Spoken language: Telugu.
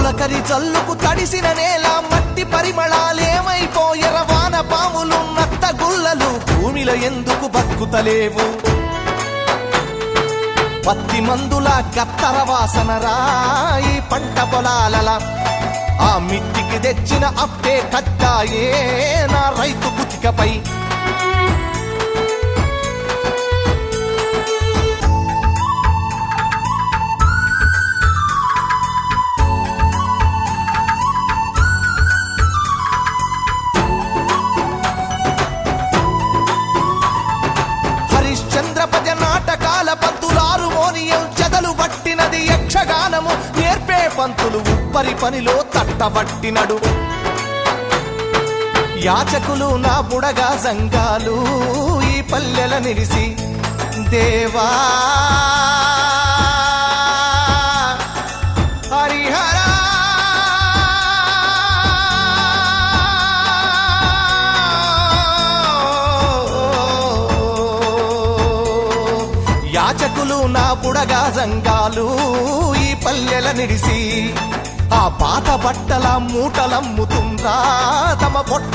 తొలకరి జల్లుకు తడిసిన నేల మట్టి పరిమళాలేమైపోయెర వాన పాములు నత్త గుల్లలు భూమిలో ఎందుకు బతుకుతలేవు పత్తి మందుల కత్తర వాసన రాయి పంట పొలాలల ఆ మిట్టికి తెచ్చిన అప్పే కట్టాయే నా రైతు కుతికపై హరిశ్చంద్రపద నాటకాల పంతులారు మోనియం చెదలు పట్టినది యక్షగానము నేర్పే పంతులు ఉప్పరి పనిలో తట్టబట్టినడు యాచకులు నా బుడగా సంఘాలు ఈ పల్లెల నిలిసి దేవా హరిహర యాచకులు నా బుడగా సంఘాలు ఈ పల్లెల నిడిసి ఆ పాత బట్టల మూటలమ్ముతుందా తమ పొట్ట